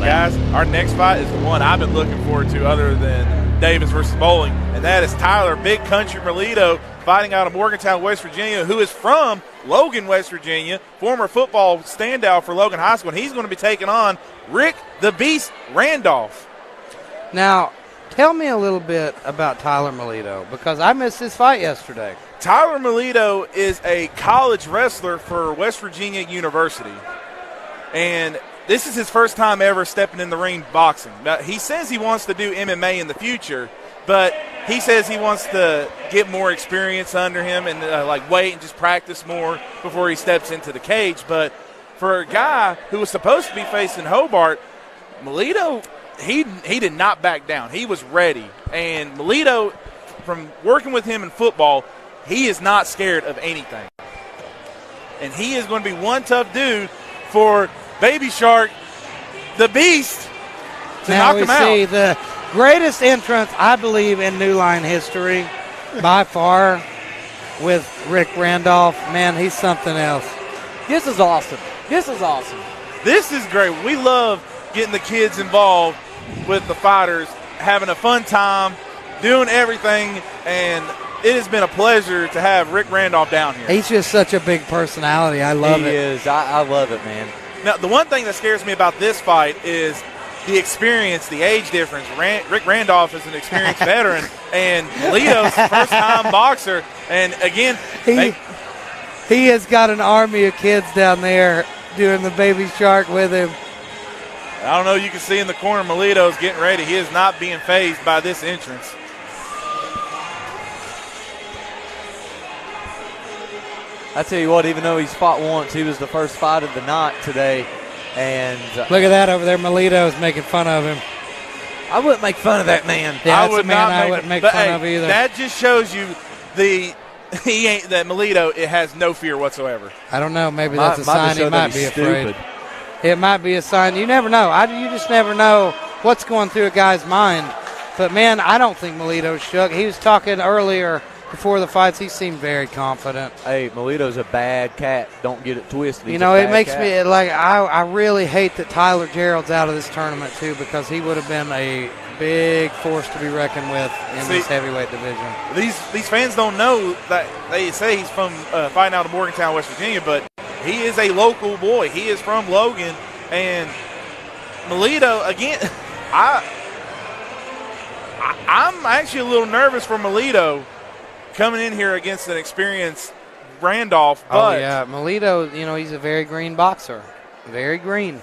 Guys, our next fight is the one I've been looking forward to other than Davis versus Bowling, and that is Tyler Big Country Mileto fighting out of Morgantown, West Virginia, who is from Logan, West Virginia, former football standout for Logan High School, and he's going to be taking on Rick the Beast Randolph. Now, tell me a little bit about Tyler Mileto, because I missed his fight yesterday. Tyler Mileto is a college wrestler for West Virginia University, and this is his first time ever stepping in the ring boxing. Now, he says he wants to do MMA in the future, but he says he wants to get more experience under him and wait and just practice more before he steps into the cage. But for a guy who was supposed to be facing Hobart, Mileto, he did not back down. He was ready. And Mileto, from working with him in football, he is not scared of anything. And he is going to be one tough dude for Baby Shark, the Beast, to knock him out. Now we see the greatest entrance, I believe, in New Line history, by far, with Rick Randolph. Man, he's something else. This is awesome. This is awesome. This is great. We love getting the kids involved with the fighters, having a fun time, doing everything, and it has been a pleasure to have Rick Randolph down here. He's just such a big personality. I love it. He is. I love it, man. Now, the one thing that scares me about this fight is the experience, the age difference. Rick Randolph is an experienced veteran, and Mileto's first-time boxer. And, again, he has got an army of kids down there doing the Baby Shark with him. I don't know. You can see in the corner Mileto's getting ready. He is not being fazed by this entrance. I tell you what, even though he's fought once, he was the first fight of the night today. And look at that over there. Mileto's making fun of him. I wouldn't make fun of that man. Yeah, that's a man I wouldn't make fun of either. That just shows you that Mileto, it has no fear whatsoever. I don't know. Maybe that's a sign he might be afraid. It might be a sign. You never know. You just never know what's going through a guy's mind. But, man, I don't think Mileto's shook. He was talking earlier before the fights. He seemed very confident. Hey, Mileto's a bad cat. Don't get it twisted. It makes me like I really hate that Tyler Gerald's out of this tournament too, because he would have been a big force to be reckoned with in this heavyweight division. These fans don't know that they say he's from fighting out of Morgantown, West Virginia, but he is a local boy. He is from Logan, and Mileto again. I'm actually a little nervous for Mileto coming in here against an experienced Randolph. But Mileto, he's a very green boxer. Very green.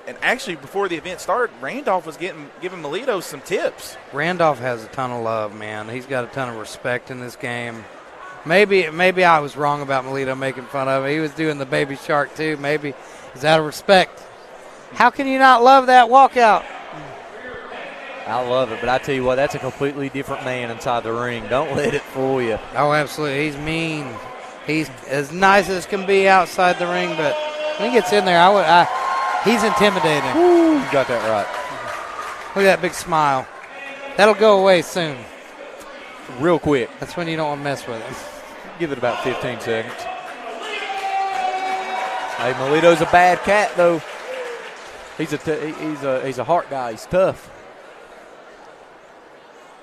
And actually, before the event started, Randolph was giving Mileto some tips. Randolph has a ton of love, man. He's got a ton of respect in this game. Maybe I was wrong about Mileto making fun of him. He was doing the Baby Shark too. Maybe he's out of respect. How can you not love that walkout? I love it, but I tell you what, that's a completely different man inside the ring. Don't let it fool you. Oh, absolutely. He's mean. He's as nice as can be outside the ring, but when he gets in there, he's intimidating. Woo, you got that right. Look at that big smile. That'll go away soon. Real quick. That's when you don't want to mess with him. Give it about 15 seconds. Hey, Mileto's a bad cat, though. He's a heart guy. He's tough.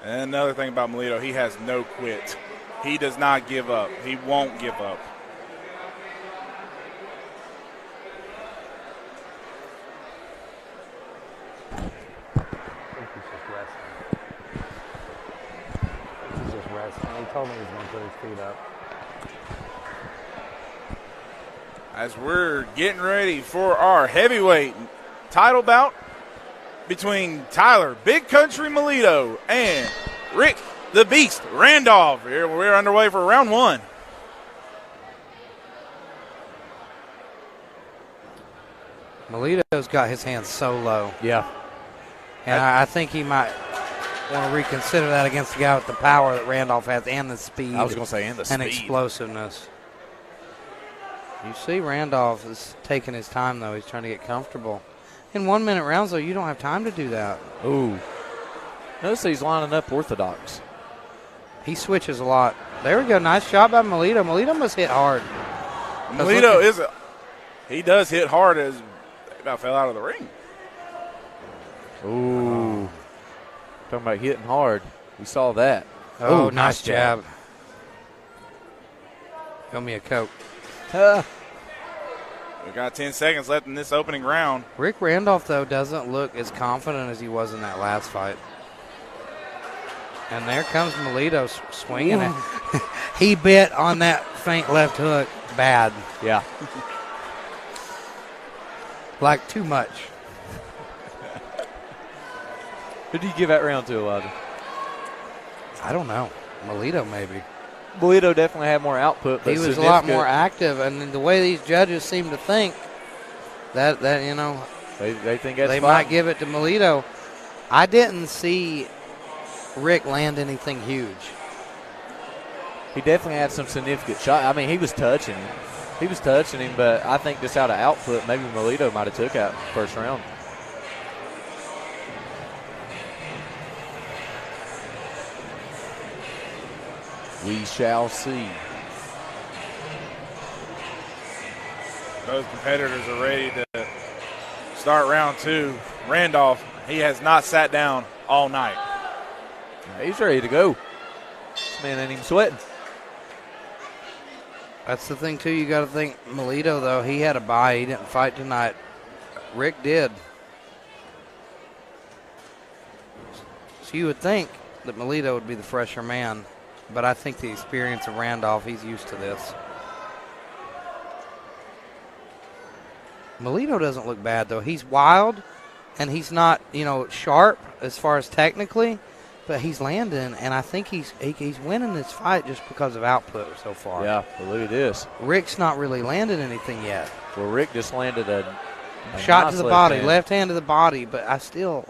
And another thing about Mileto, he has no quit. He does not give up. He won't give up. He's just resting. He told me he was going to put his feet up. As we're getting ready for our heavyweight title bout between Tyler Big Country Mileto and Rick the Beast Randolph. Here we're underway for round one. Mileto's got his hands so low. Yeah. And I think he might want to reconsider that against the guy with the power that Randolph has and the speed. I was going to say, and the speed. And explosiveness. You see Randolph is taking his time, though. He's trying to get comfortable. In 1 minute rounds, though, you don't have time to do that. Ooh. Notice he's lining up orthodox. He switches a lot. There we go. Nice shot by Mileto. Mileto must hit hard. He does hit hard as about fell out of the ring. Ooh. Talking about hitting hard. We saw that. Oh, nice jab. Give me a Coke. We got 10 seconds left in this opening round. Rick Randolph, though, doesn't look as confident as he was in that last fight. And there comes Mileto swinging it. He bit on that faint left hook bad. Yeah. Like too much. Who did you give that round to, Elijah? I don't know. Mileto, maybe. Mileto definitely had more output. But he was a lot more active, and the way these judges seem to think that you know, they think that's they might give it to Mileto. I didn't see Rick land anything huge. He definitely had some significant shots. I mean, he was touching him. But I think just out of output, maybe Mileto might have took out first round. We shall see. Those competitors are ready to start round 2. Randolph, he has not sat down all night. He's ready to go. This man ain't even sweating. That's the thing, too. You got to think Mileto, though, he had a bye. He didn't fight tonight. Rick did. So you would think that Mileto would be the fresher man, but I think the experience of Randolph, he's used to this. Mileto doesn't look bad, though. He's wild, and he's not, sharp as far as technically, but he's landing, and I think he's winning this fight just because of output so far. Yeah, but look at this. Rick's not really landed anything yet. Well, Rick just landed a shot nice to the body, hand. left hand to the body, but I still,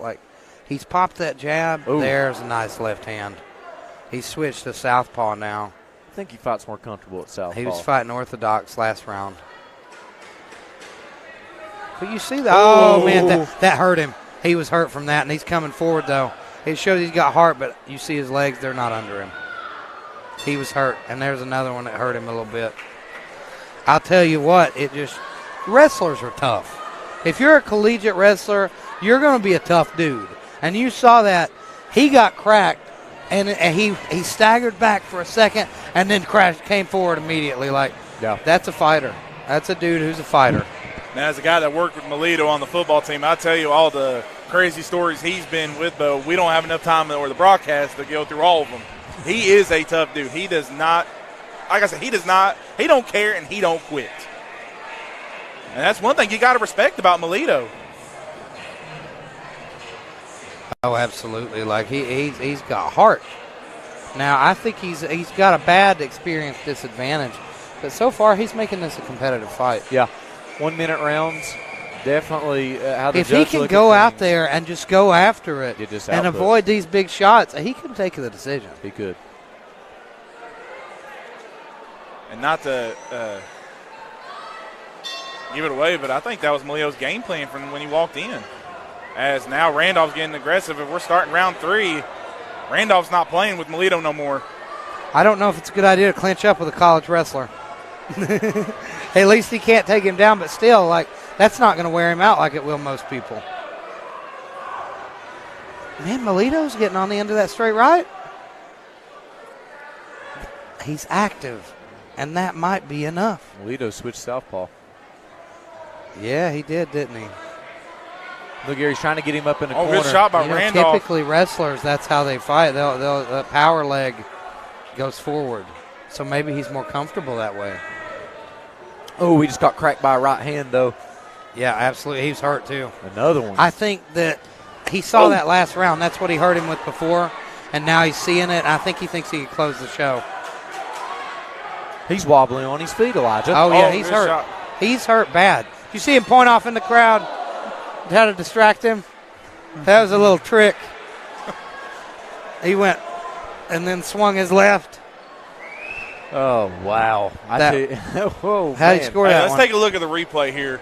he's popped that jab. Ooh. There's a nice left hand. He's switched to southpaw now. I think he fights more comfortable at southpaw. He was fighting orthodox last round. But you see that? Oh, man, that hurt him. He was hurt from that, and he's coming forward, though. It shows he's got heart, but you see his legs, they're not under him. He was hurt, and there's another one that hurt him a little bit. I'll tell you what, wrestlers are tough. If you're a collegiate wrestler, you're going to be a tough dude. And you saw that. He got cracked, and he staggered back for a second and then came forward immediately. That's a fighter. That's a dude who's a fighter. Now, as a guy that worked with Mileto on the football team, I'll tell you all the crazy stories he's been with, but we don't have enough time or the broadcast to go through all of them. He is a tough dude. He does not, like I said, he don't care and he don't quit. And that's one thing you got to respect about Mileto. Oh, absolutely. He's got heart. Now, I think he's got a bad experience disadvantage, but so far he's making this a competitive fight. Yeah. 1 minute rounds, definitely how the if he can go out there and just go after it and avoid these big shots, he can take the decision. He could. And not to give it away, but I think that was Mileto's game plan from when he walked in. As now Randolph's getting aggressive, and we're starting round 3. Randolph's not playing with Mileto no more. I don't know if it's a good idea to clinch up with a college wrestler. At least he can't take him down, but still, that's not going to wear him out like it will most people. Man, Mileto's getting on the end of that straight right. He's active, and that might be enough. Mileto switched southpaw. Yeah, he did, didn't he? Look here, he's trying to get him up in the corner. Good shot by Randolph. Typically, wrestlers, that's how they fight. The power leg goes forward, so maybe he's more comfortable that way. Oh, we just got cracked by a right hand, though. Yeah, absolutely. He was hurt, too. Another one. I think that he saw that last round. That's what he hurt him with before, and now he's seeing it. I think he thinks he can close the show. He's wobbling on his feet, Elijah. Oh, yeah, he's hurt. Shot. He's hurt bad. You see him point off in the crowd? How to distract him? That was a little trick. He went and then swung his left. Oh, wow. Whoa, how did he score that let's one? take a look at the replay here.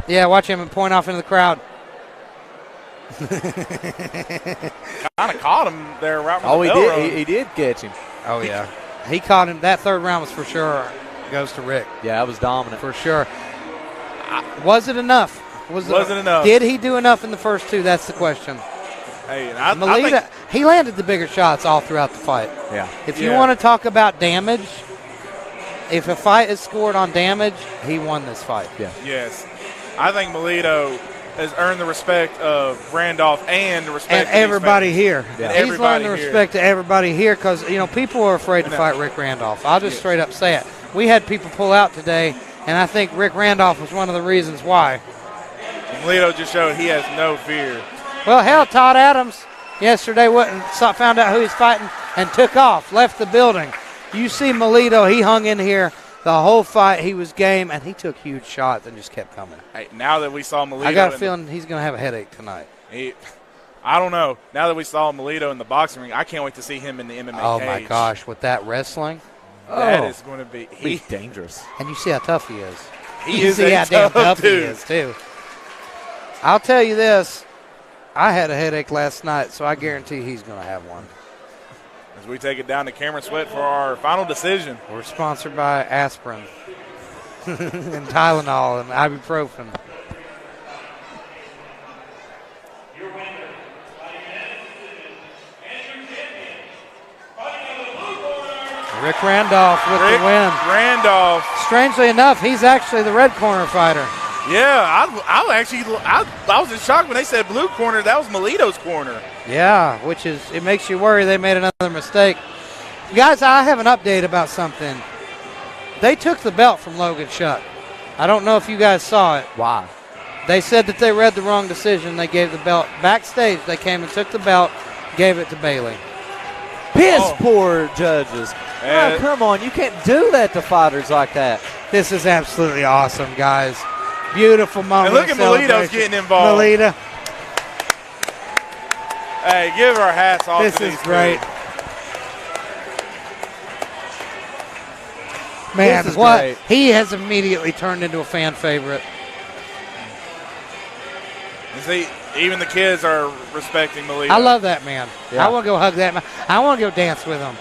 Yeah, watch him point off into the crowd. Kind of caught him there right Oh, from the he bell did. road. He did catch him. Oh, yeah. He caught him. That third round was for sure goes to Rick. Yeah, that was dominant. For sure. Was it enough? Wasn't enough. Did he do enough in the first two? That's the question. Hey, Mileto, he landed the bigger shots all throughout the fight. Yeah. If you want to talk about damage, if a fight is scored on damage, he won this fight. Yeah. Yes. I think Mileto has earned the respect of Randolph and the respect of everybody here. Yeah. He's learned the respect of everybody here because, people are afraid to fight Rick Randolph. I'll just straight up say it. We had people pull out today, and I think Rick Randolph was one of the reasons why. Mileto just showed he has no fear. Well, hell, Todd Adams yesterday found out who he's fighting and took off, left the building. You see Mileto, he hung in here the whole fight. He was game, and he took huge shots and just kept coming. Hey, now that we saw Mileto, I got a feeling he's going to have a headache tonight. I don't know. Now that we saw Mileto in the boxing ring, I can't wait to see him in the MMA Oh, cage. my gosh, with that wrestling. That is going to be he's dangerous. And you see how tough he is. He is see how damn tough dude. He is, too. I'll tell you this. I had a headache last night, so I guarantee he's going to have one. As we take it down to Cameron Sweat for our final decision. We're sponsored by aspirin and Tylenol and ibuprofen. Rick Randolph with the win. Randolph. Strangely enough, he's actually the red corner fighter. Yeah, I was in shock when they said blue corner. That was Mileto's corner. Yeah, it makes you worry they made another mistake. Guys, I have an update about something. They took the belt from Logan Shuck. I don't know if you guys saw it. Why? They said that they read the wrong decision. They gave the belt backstage. They came and took the belt, gave it to Bailey. Piss poor judges. Oh, come on. You can't do that to fighters like that. This is absolutely awesome, guys. Beautiful moment. And look at Mileto's getting involved. Mileto. Hey, give our hats off to these This is great. Dudes. Man, this is what? great. He has immediately turned into a fan favorite. And see, even the kids are respecting Mileto. I love that man. Yeah. I want to go hug that man. I want to go dance with him.